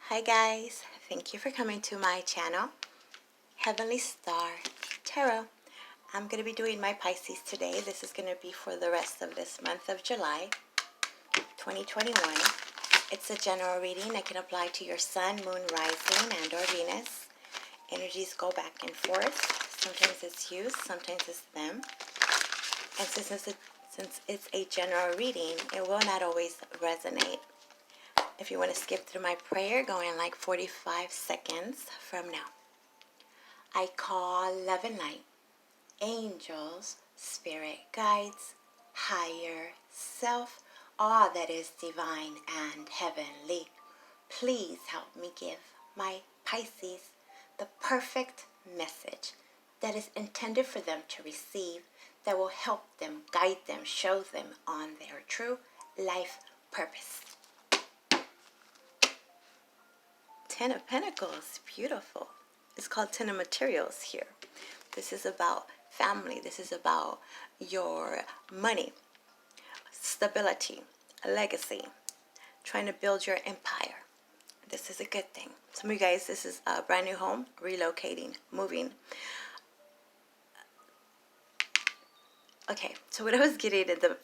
Hi guys, thank you for coming to my channel, Heavenly Star Tarot. I'm going to be doing my Pisces today. This is going to be for the rest of this month of July 2021. It's a general reading. It can apply to your sun, moon, rising, and or Venus. Energies go back and forth. Sometimes it's you, sometimes it's them. And since it's a general reading, it will not always resonate. If you want to skip through my prayer, go in like 45 seconds from now. I call love and light, angels, spirit guides, higher self, all that is divine and heavenly. Please help me give my Pisces the perfect message that is intended for them to receive, that will help them, guide them, show them on their true life purpose. Ten of Pentacles, beautiful. It's called Ten of Materials here. This is about family. This is about your money, stability, a legacy, trying to build your empire. This is a good thing. Some of you guys, this is a brand new home, relocating, moving. Okay, so what I was getting at the,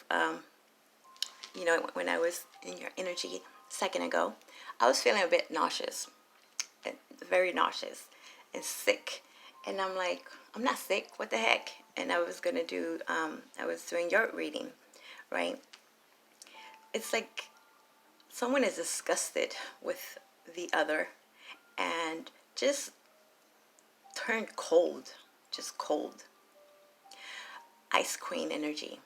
when I was in your energy a second ago, I was feeling a bit nauseous. Very nauseous and sick, and I'm like, I'm not sick, what the heck? And I was gonna do I was doing your reading, right? It's like someone is disgusted with the other and just turned cold, just cold. Ice Queen energy,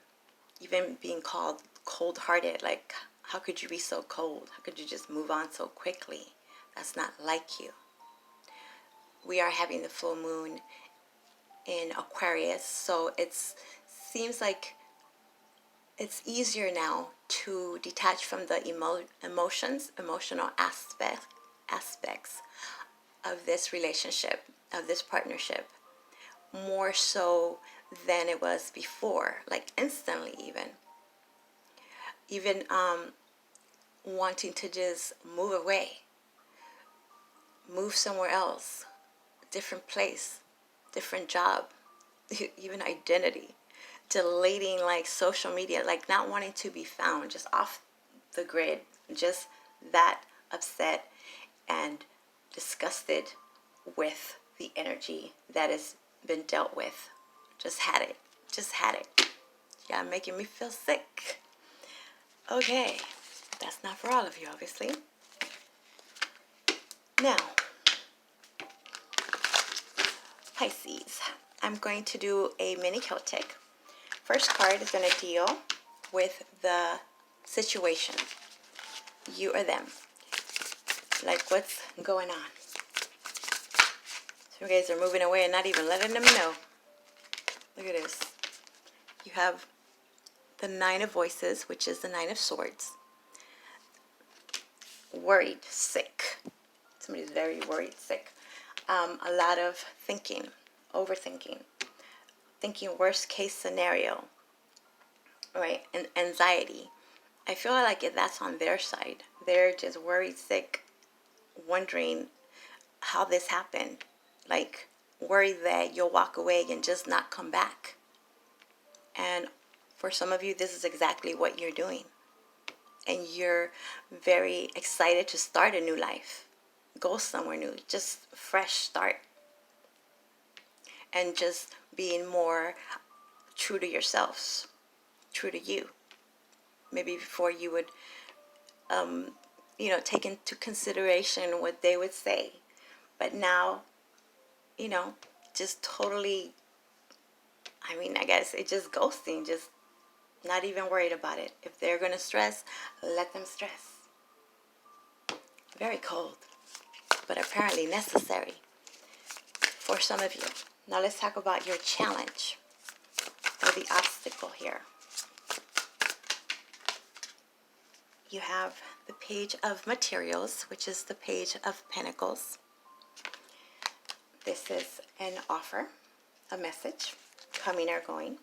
even being called cold-hearted. Like, how could you be so cold? How could you just move on so quickly? That's not like you. We are having the full moon in Aquarius, so it seems like it's easier now to detach from the emotional aspects of this relationship, of this partnership, more so than it was before, like instantly even wanting to just move away, move somewhere else, different place, different job, even identity, deleting like social media, like not wanting to be found, just off the grid, just that upset and disgusted with the energy that has been dealt with. Just had it. Yeah, making me feel sick. Okay, that's not for all of you, obviously. Now, Pisces, I'm going to do a mini Celtic. First card is going to deal with the situation, you or them, like what's going on. So you guys are moving away and not even letting them know. Look at this. You have the Nine of Voices, which is the Nine of Swords. Worried, sick. Somebody's very worried, sick. A lot of thinking, overthinking, thinking worst case scenario, right? And anxiety. I feel like if that's on their side, they're just worried, sick, wondering how this happened. Like, worried that you'll walk away and just not come back. And for some of you, this is exactly what you're doing. And you're very excited to start a new life. Go somewhere new, just fresh start, and just being more true to yourselves, true to you. Maybe before you would take into consideration what they would say, but now just totally, I guess it's just ghosting, just not even worried about it. If they're gonna stress, let them stress. Very cold, but apparently necessary for some of you. Now let's talk about your challenge, or the obstacle here. You have the Page of Materials, which is the Page of Pentacles. This is an offer, a message, coming or going.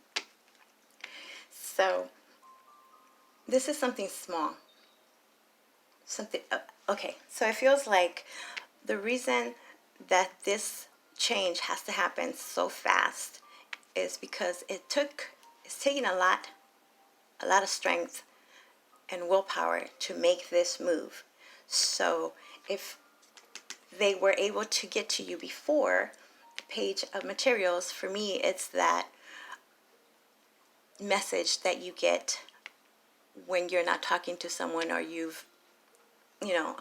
So this is something small, something Okay, so it feels like the reason that this change has to happen so fast is because it's taking a lot of strength and willpower to make this move. So if they were able to get to you before the page of materials, for me, it's that message that you get when you're not talking to someone, or you've, you know,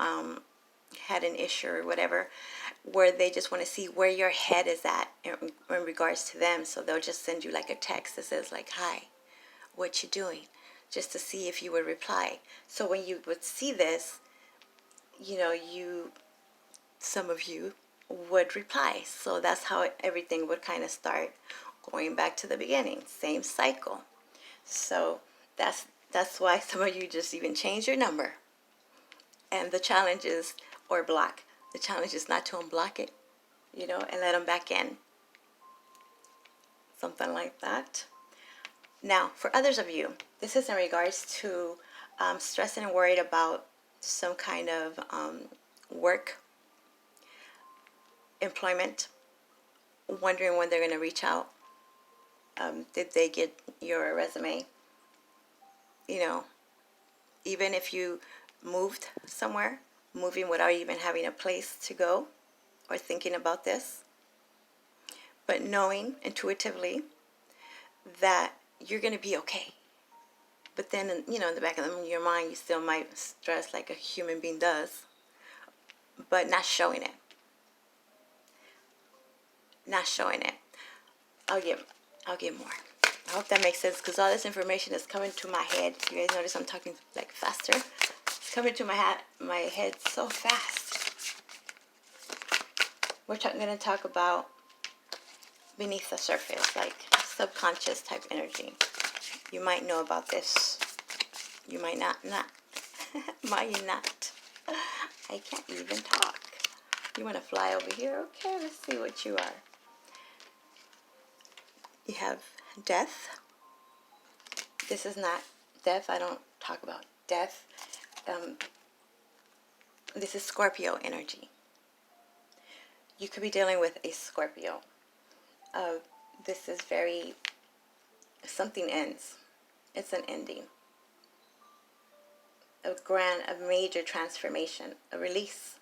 had an issue or whatever, where they just want to see where your head is at in regards to them. So they'll just send you like a text that says like, hi, what you doing? Just to see if you would reply. So when you would see this, you know, some of you would reply. So that's how everything would kind of start going back to the beginning. Same cycle. So that's why some of you just even change your number. And the challenge is, or block. The challenge is not to unblock it, you know, and let them back in. Something like that. Now, for others of you, this is in regards to stressing and worried about some kind of work, employment, wondering when they're going to reach out. Did they get your resume? You know, even if you moved somewhere, moving without even having a place to go or thinking about this, but knowing intuitively that you're going to be okay. But then, you know, in the back of your mind, you still might stress like a human being does, but not showing it. Not showing it. I'll give more. I hope that makes sense, because all this information is coming to my head. You guys notice I'm talking like faster? It's coming to my head so fast. We're going to talk about beneath the surface, like subconscious type energy. You might know about this. You might not. Might you not? I can't even talk. You want to fly over here? Okay, let's see what you are. You have death. This is not death. I don't talk about death. This is Scorpio energy. You could be dealing with a Scorpio. This is something ends. It's an ending. A major transformation, a release.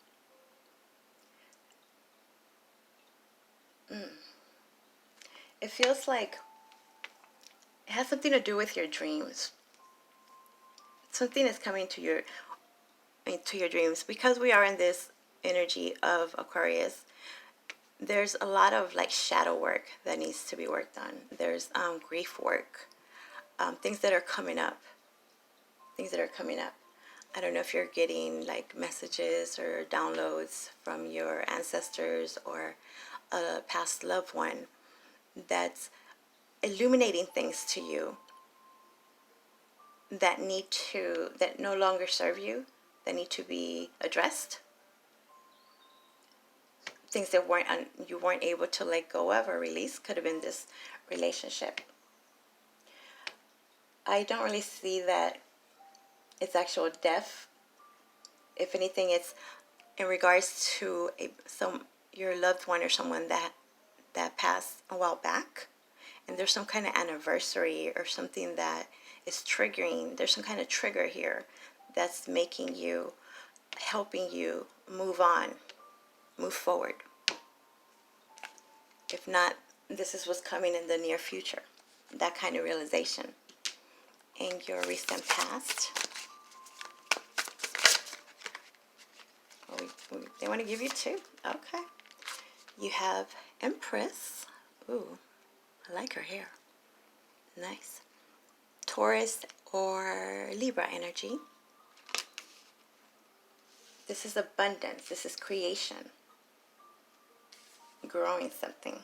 It feels like it has something to do with your dreams. Something is coming to your dreams, because we are in this energy of Aquarius. There's a lot of like shadow work that needs to be worked on. There's grief work, things that are coming up. I don't know if you're getting like messages or downloads from your ancestors or a past loved one that's illuminating things to you that no longer serve you, that need to be addressed. Things that you weren't able to let go of or release. Could have been this relationship. I don't really see that it's actual death. If anything, it's in regards to your loved one or someone that passed a while back, and there's some kind of anniversary or something that is triggering. There's some kind of trigger here that's helping you move on, move forward. If not, this is what's coming in the near future. That kind of realization. In your recent past. They want to give you two. Okay. You have Empress. Ooh, I like her hair. Nice. Taurus or Libra energy. This is abundance. This is creation. Growing something.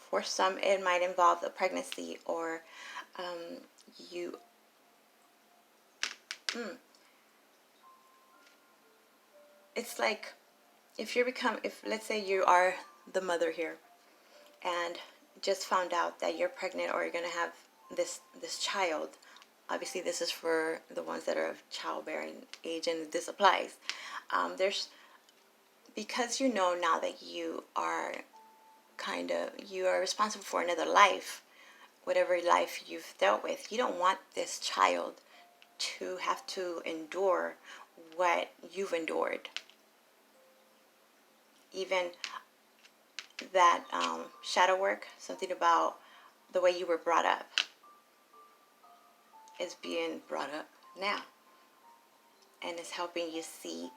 For some, it might involve a pregnancy, or it's like if let's say you are the mother here and just found out that you're pregnant or you're going to have this child. Obviously this is for the ones that are of childbearing age, and this applies. There's, because you know now that you are you are responsible for another life, whatever life you've dealt with. You don't want this child to have to endure what you've endured. Even that shadow work, something about the way you were brought up, is being brought up now, and it's helping you see.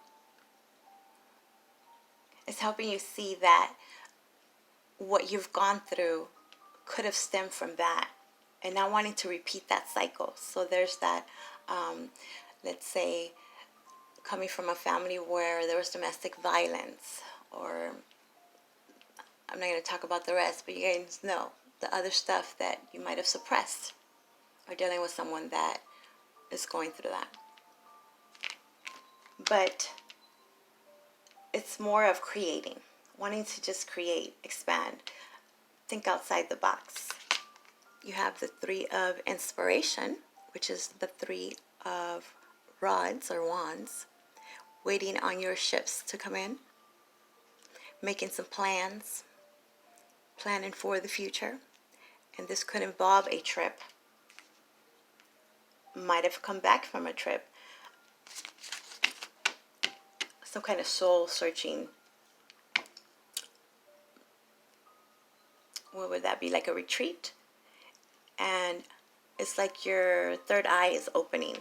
It's helping you see that what you've gone through could have stemmed from that, and not wanting to repeat that cycle. So there's that, let's say, coming from a family where there was domestic violence, or I'm not going to talk about the rest, but you guys know the other stuff that you might have suppressed, or dealing with someone that is going through that. But it's more of creating, wanting to just create, expand, think outside the box. You have the Three of Inspiration, which is the Three of Rods or Wands, waiting on your ships to come in, making some plans, planning for the future. And this could involve a trip. Might have come back from a trip. Some kind of soul searching. What would that be? Like a retreat? And it's like your third eye is opening.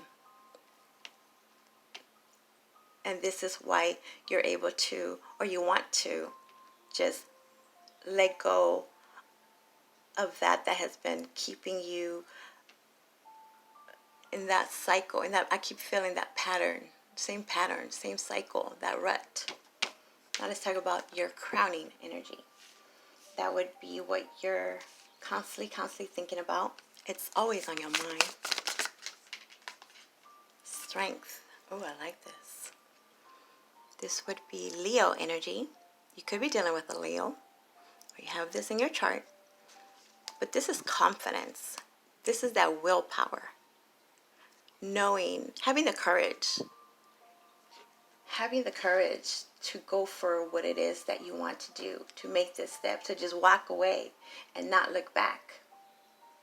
And this is why you're able to, or you want to, just let go of that has been keeping you in that cycle. And that I keep feeling that pattern, same cycle, that rut. Now let's talk about your crowning energy. That would be what you're constantly thinking about. It's always on your mind. Strength. Oh, I like this. This would be Leo energy. You could be dealing with a Leo, or you have this in your chart. But this is confidence. This is that willpower. Knowing, having the courage to go for what it is that you want to do, to make this step, to just walk away and not look back,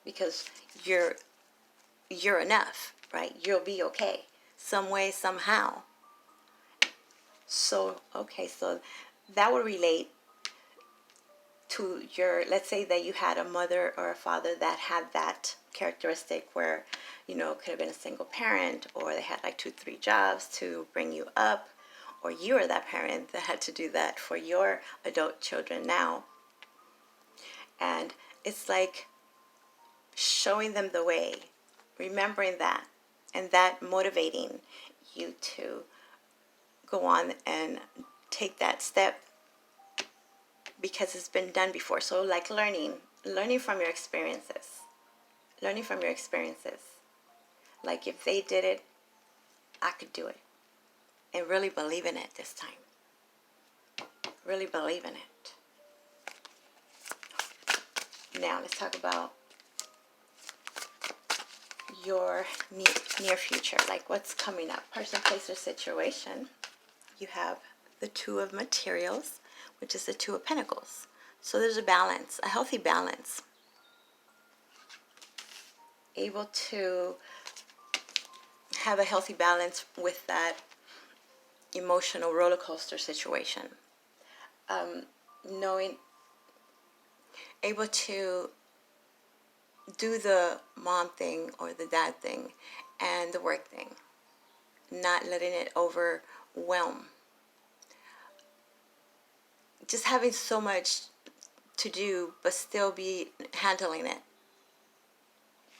because you're enough, right? You'll be okay some way, somehow. So, okay, so that would relate to your, let's say that you had a mother or a father that had that characteristic where, you know, could have been a single parent, or they had like 2-3 jobs to bring you up, or you were that parent that had to do that for your adult children now. And it's like showing them the way, remembering that, and that motivating you to go on and take that step, because it's been done before. So like learning from your experiences. Like if they did it, I could do it. And really believe in it this time. Really believe in it. Now let's talk about your near future. Like what's coming up. Person, place, or situation. You have the Two of Materials, which is the Two of Pentacles. So there's a balance, a healthy balance. Able to have a healthy balance with that emotional roller coaster situation. Able to do the mom thing or the dad thing and the work thing. Not letting it overwhelm. Just having so much to do, but still be handling it.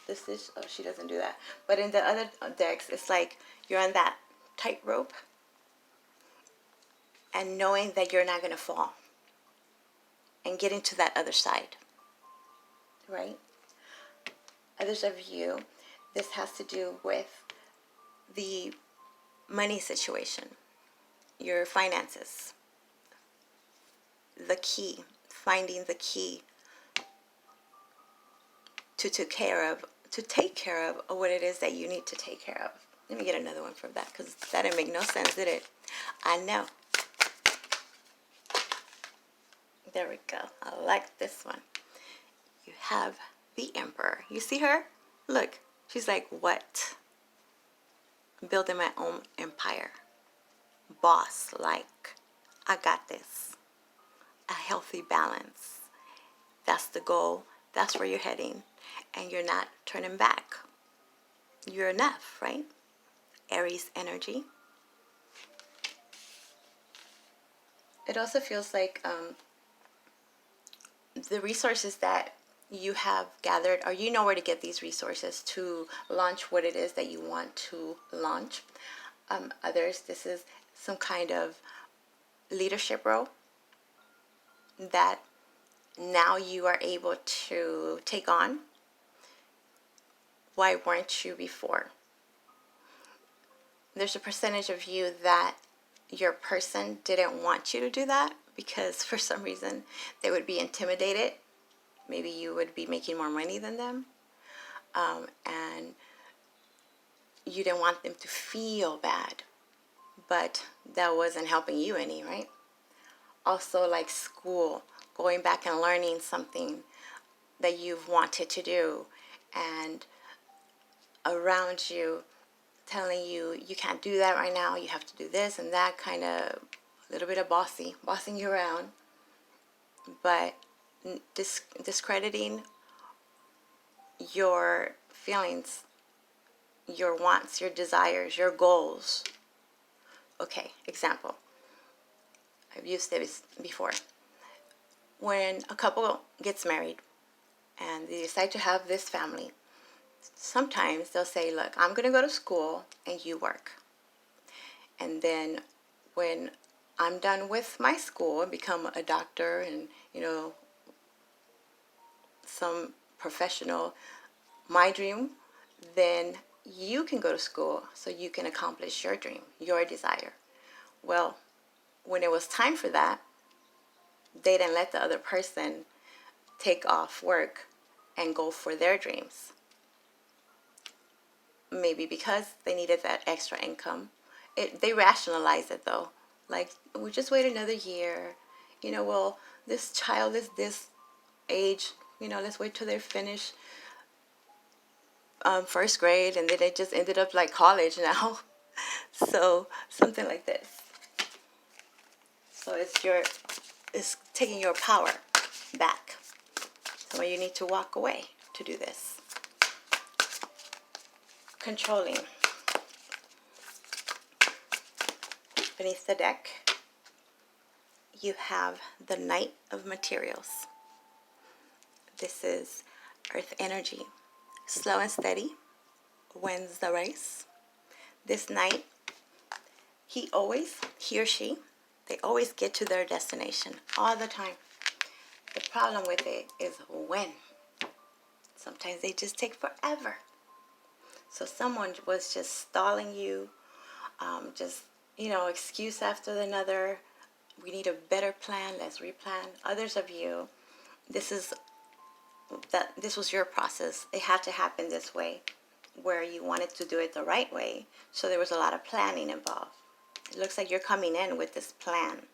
This is, oh, she doesn't do that. But in the other decks, it's like you're on that tightrope and knowing that you're not going to fall and getting to that other side, right? Others of you, this has to do with the money situation, your finances, the key, finding the key to take care of what it is that you need to take care of. Let me get another one from that because that didn't make no sense, did it? I know. There we go. I like this one. You have the Emperor. You see her? Look, she's like, what? Building my own empire. Boss, like, I got this. A healthy balance. That's the goal. That's where you're heading. And you're not turning back. You're enough, right? Aries energy. It also feels like the resources that you have gathered, or you know where to get these resources to launch what it is that you want to launch. Others, this is some kind of leadership role that now you are able to take on. Why weren't you before? There's a percentage of you that your person didn't want you to do that because for some reason they would be intimidated. Maybe you would be making more money than them, and you didn't want them to feel bad, but that wasn't helping you any, right? Also, like school, going back and learning something that you've wanted to do, and around you telling you you can't do that right now, you have to do this and that, kind of a little bit of bossing you around, but discrediting your feelings, your wants, your desires, your goals. Okay, example. I've used this before. When a couple gets married and they decide to have this family, sometimes they'll say, look, I'm going to go to school and you work. And then when I'm done with my school and become a doctor and, some professional, my dream, then you can go to school so you can accomplish your dream, your desire. Well, when it was time for that, they didn't let the other person take off work and go for their dreams. Maybe because they needed that extra income. They rationalized it though. Like, we'll just wait another year. Well, this child is this age. Let's wait till they finish first grade, and then they just ended up like college now. So something like this. So it's taking your power back. So you need to walk away to do this. Controlling. Beneath the deck, you have the Knight of Materials. This is Earth energy. Slow and steady wins the race. This Knight, he or she, they always get to their destination all the time. The problem with it is when. Sometimes they just take forever. So someone was just stalling you, excuse after another. We need a better plan. Let's replan. Others of you, this was your process. It had to happen this way, where you wanted to do it the right way. So there was a lot of planning involved. It looks like you're coming in with this plan.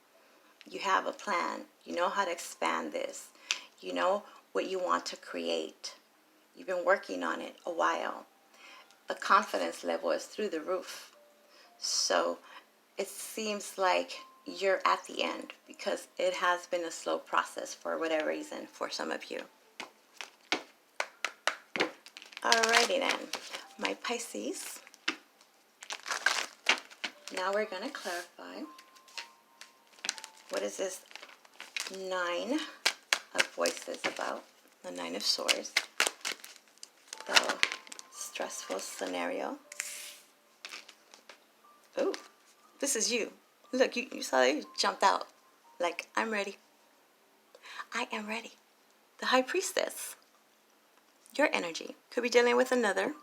You have a plan. You know how to expand this. You know what you want to create. You've been working on it a while. The confidence level is through the roof. So it seems like you're at the end because it has been a slow process for whatever reason for some of you. Alrighty then, my Pisces. Now we're going to clarify. What is this 9 of voices about? The 9 of Swords. The stressful scenario. Oh, this is you. Look, you saw that you jumped out. Like, I'm ready. I am ready. The High Priestess. Your energy. Could be dealing with another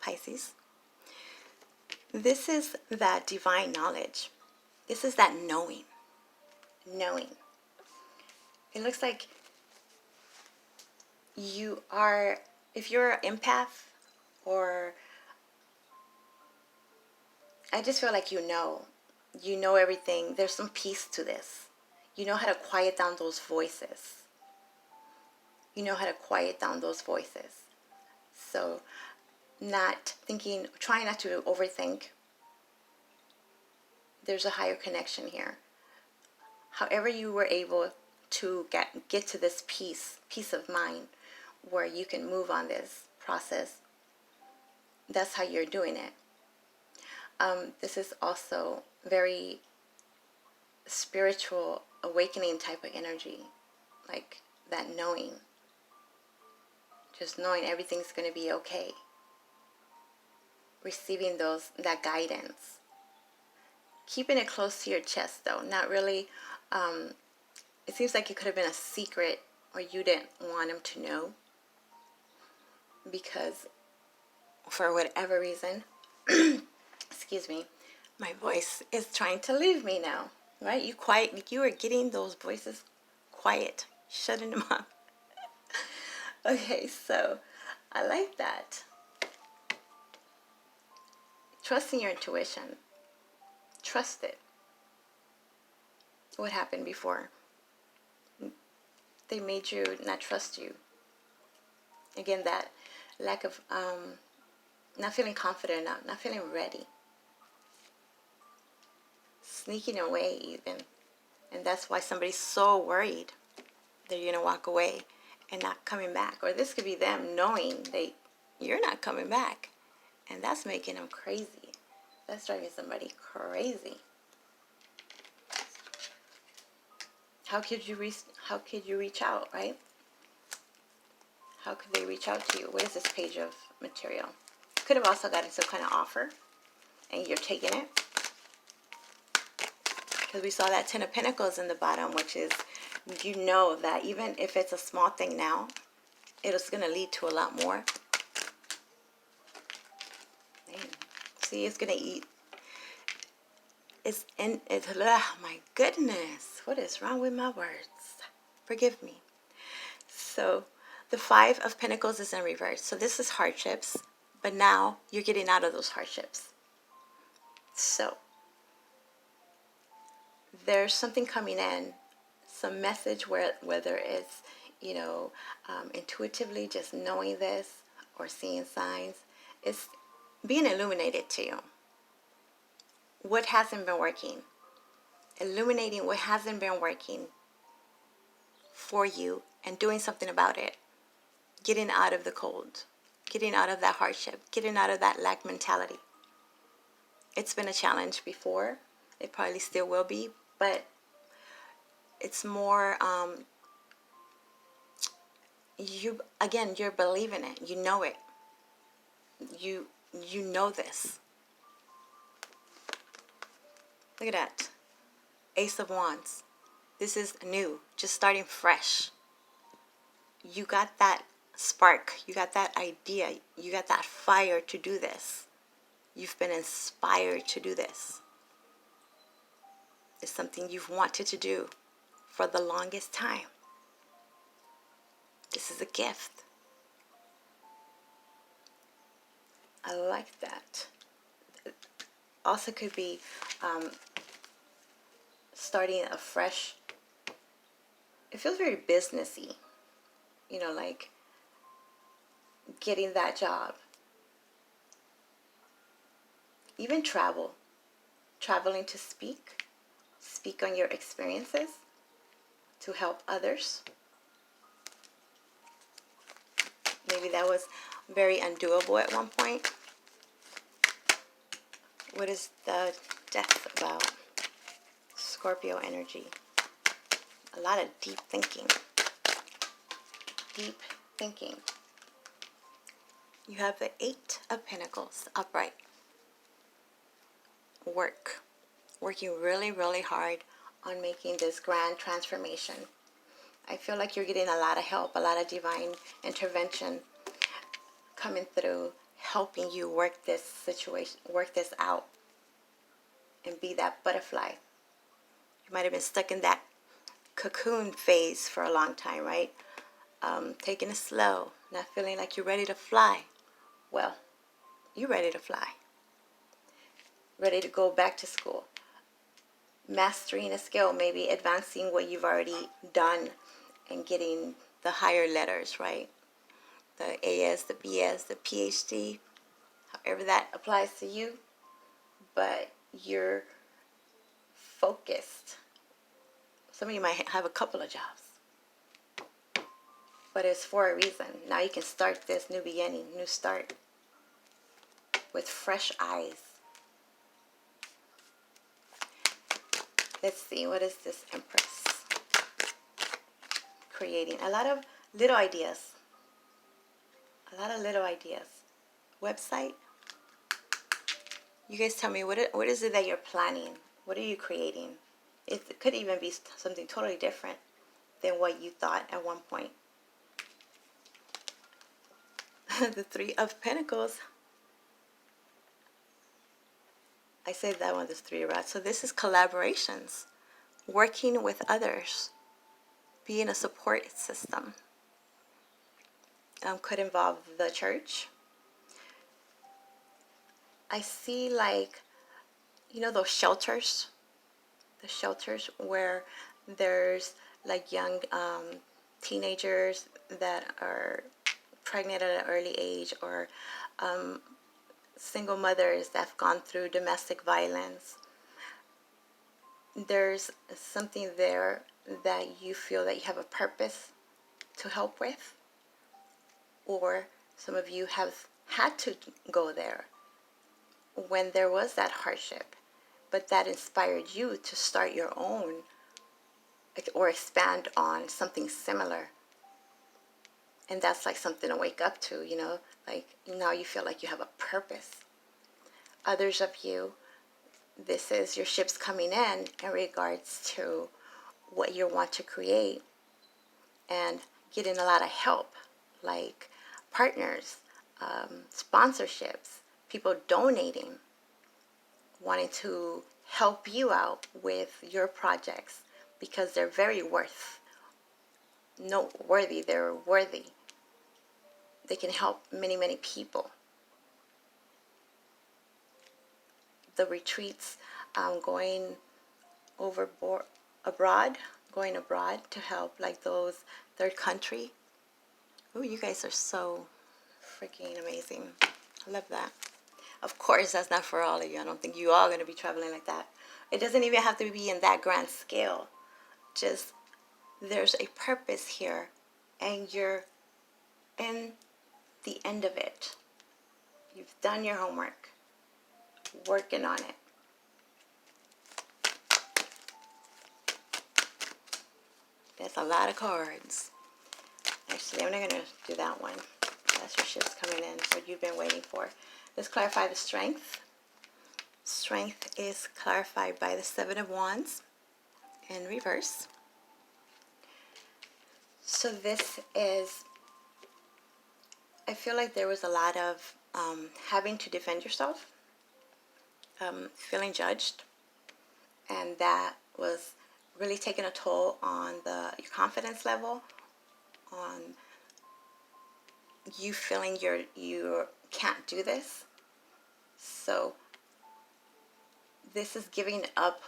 Pisces. This is that divine knowledge. This is that knowing. It looks like you are, if you're an empath or I just feel like you know everything. There's some peace to this. You know how to quiet down those voices. You know how to quiet down those voices. So not thinking, trying not to overthink. There's a higher connection here. However you were able to get to this peace of mind where you can move on this process, that's how you're doing it. This is also very spiritual awakening type of energy, like that knowing, just knowing everything's going to be okay, receiving that guidance, keeping it close to your chest though, not really. It seems like it could have been a secret or you didn't want him to know because for whatever reason, excuse me, my voice is trying to leave me now, right? You are getting those voices quiet, shutting them up. Okay, so I like that. Trusting your intuition. Trust it. What happened before? They made you not trust you. Again, that lack of not feeling confident enough, not feeling ready. Sneaking away even. And that's why somebody's so worried they're going to walk away and not coming back. Or this could be them knowing you're not coming back. And that's making them crazy. That's driving somebody crazy. How could you reach out, right? How could they reach out to you? What is this page of material? Could have also gotten some kind of offer and you're taking it. Because we saw that Ten of Pentacles in the bottom, which is, you know that even if it's a small thing now, it's going to lead to a lot more. Man. See, it's going to eat. Oh my goodness. What is wrong with my words? Forgive me. So the Five of Pentacles is in reverse. So this is hardships, but now you're getting out of those hardships. So there's something coming in, some message whether it's, intuitively just knowing this or seeing signs, it's being illuminated to you. What hasn't been working. Illuminating what hasn't been working for you and doing something about it. Getting out of the cold. Getting out of that hardship. Getting out of that lack mentality. It's been a challenge before. It probably still will be. But it's more, you're believing it. You know it. You know this. Look at that. Ace of Wands. This is new. Just starting fresh. You got that spark. You got that idea. You got that fire to do this. You've been inspired to do this. It's something you've wanted to do for the longest time. This is a gift. I like that. Also could be starting a fresh, it feels very businessy, like getting that job. Even traveling to speak on your experiences to help others. Maybe that was very undoable at one point. What is the Death about? Scorpio energy. A lot of deep thinking. Deep thinking. You have the Eight of Pentacles upright. Working really, really hard on making this grand transformation. I feel like you're getting a lot of help, a lot of divine intervention coming through, helping you work this situation, work this out, and be that butterfly. You might have been stuck in that cocoon phase for a long time, right? Taking it slow, not feeling like you're ready to fly. Well, you're ready to fly. ready to go back to school. Mastering a skill, maybe advancing what you've already done and getting the higher letters, right? The AS, the BS, the PhD, however that applies to you. But you're focused. Some of you might have a couple of jobs, but it's for a reason. Now you can start this new beginning, new start with fresh eyes. Let's see, what is this Empress creating? A lot of little ideas. A lot of little ideas. Website. You guys tell me, what is it that you're planning? What are you creating? It could even be something totally different than what you thought at one point. The Three of Pentacles. I said that one, the Three of Rods. So this is collaborations, working with others, being a support system. Could involve the church. I see, like, you know, those shelters, the shelters where there's like young teenagers that are pregnant at an early age, or single mothers that have gone through domestic violence. There's something there that you feel that you have a purpose to help with, or some of you have had to go there when there was that hardship, but that inspired you to start your own or expand on something similar. And that's like something to wake up to, you know, like now you feel like you have a purpose. Others of you, this is your ships coming in regards to what you want to create, and getting a lot of help, like partners, sponsorships, people donating, wanting to help you out with your projects because they're very noteworthy. They're worthy. They can help many, many people. The retreats, going going abroad to help, like those third country. Oh, you guys are so freaking amazing. I love that. Of course, that's not for all of you. I don't think you all are going to be traveling like that. It doesn't even have to be in that grand scale. Just there's a purpose here, and you're in the end of it. You've done your homework, working on it. That's a lot of cards. Actually, I'm not going to do that one. That's your ships coming in, what you've been waiting for. Let's clarify the strength. Strength is clarified by the Seven of Wands in reverse. So this is, I feel like there was a lot of having to defend yourself, feeling judged, and that was really taking a toll on your confidence level, on you feeling you can't do this. So this is giving up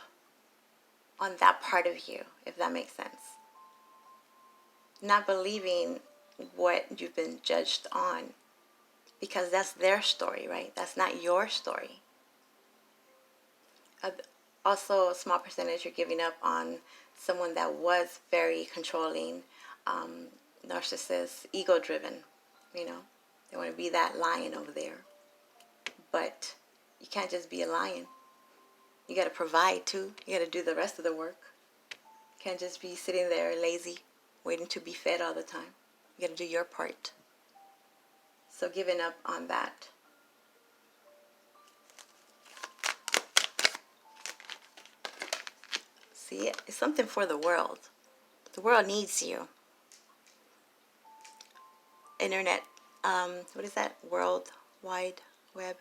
on that part of you, if that makes sense. Not believing what you've been judged on, because that's their story, right? That's not your story. Also, a small percentage you're giving up on someone that was very controlling, narcissist, ego-driven. You know, they want to be that lion over there. But you can't just be a lion. You got to provide too. You got to do the rest of the work. You can't just be sitting there lazy, waiting to be fed all the time. You got to do your part. So giving up on that. See, it's something for the world. The world needs you. Internet, what is that? World Wide Web.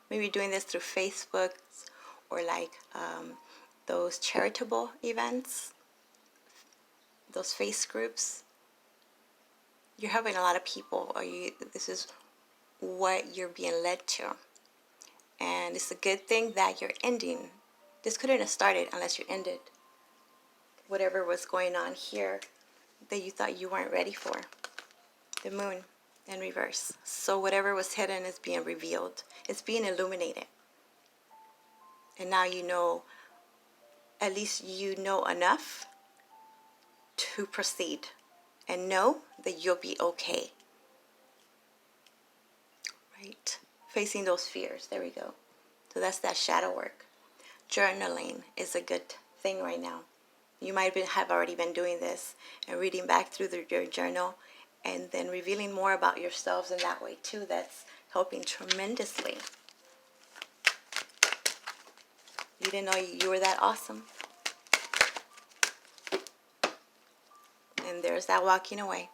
Maybe doing this through Facebook, or like those charitable events, those face groups. You're helping a lot of people, or this is what you're being led to. And it's a good thing that you're ending. This couldn't have started unless you ended whatever was going on here that you thought you weren't ready for. The moon in reverse. So whatever was hidden is being revealed. It's being illuminated. And now you know, at least you know enough to proceed and know that you'll be okay. Right? Facing those fears. There we go. So that's that shadow work. Journaling is a good thing right now. You might have already been doing this and reading back through your journal and then revealing more about yourselves in that way too. That's helping tremendously. You didn't know you were that awesome. And there's that walking away,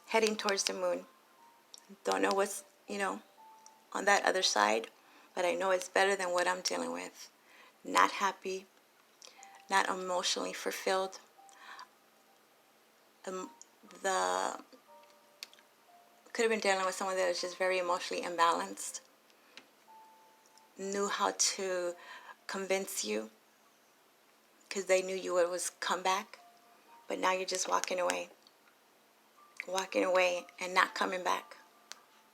heading towards the moon. Don't know what's, on that other side, but I know it's better than what I'm dealing with. Not happy, not emotionally fulfilled. The could have been dealing with someone that was just very emotionally imbalanced, knew how to convince you because they knew you was come back, but now you're just walking away and not coming back.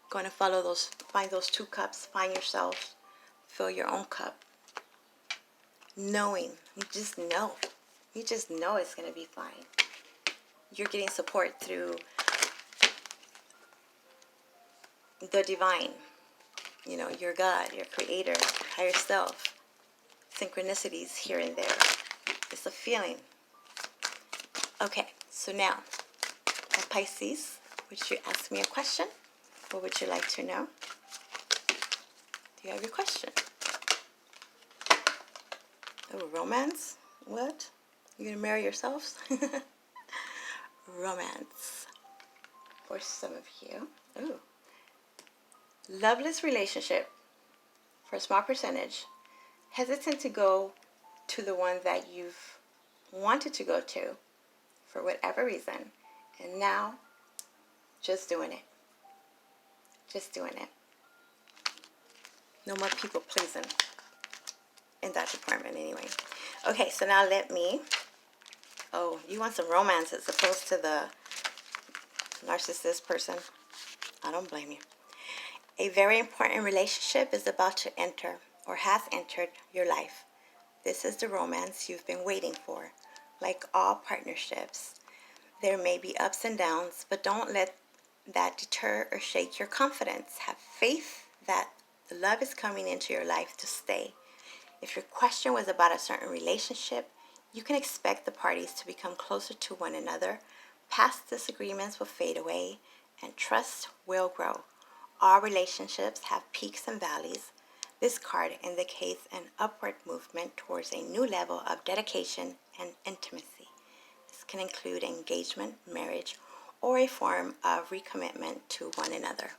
Going to find those 2 cups, find yourself, fill your own cup. Knowing, you just know it's going to be fine. You're getting support through the divine, your God, your creator, higher self, synchronicities here and there. It's a feeling. Okay, so now, Pisces, would you ask me a question? What would you like to know? Do you have your question? Oh, romance? What? You're going to marry yourselves? Romance. For some of you. Ooh. Loveless relationship. For a small percentage. Hesitant to go to the one that you've wanted to go to for whatever reason. And now, just doing it. Just doing it. No more people pleasing in that department anyway. Okay, so now oh, you want some romance as opposed to the narcissist person? I don't blame you. A very important relationship is about to enter or has entered your life. This is the romance you've been waiting for. Like all partnerships, there may be ups and downs, but don't let that deter or shake your confidence. Have faith that the love is coming into your life to stay. If your question was about a certain relationship, you can expect the parties to become closer to one another. Past disagreements will fade away, and trust will grow. All relationships have peaks and valleys. This card indicates an upward movement towards a new level of dedication and intimacy. This can include engagement, marriage, or a form of recommitment to one another.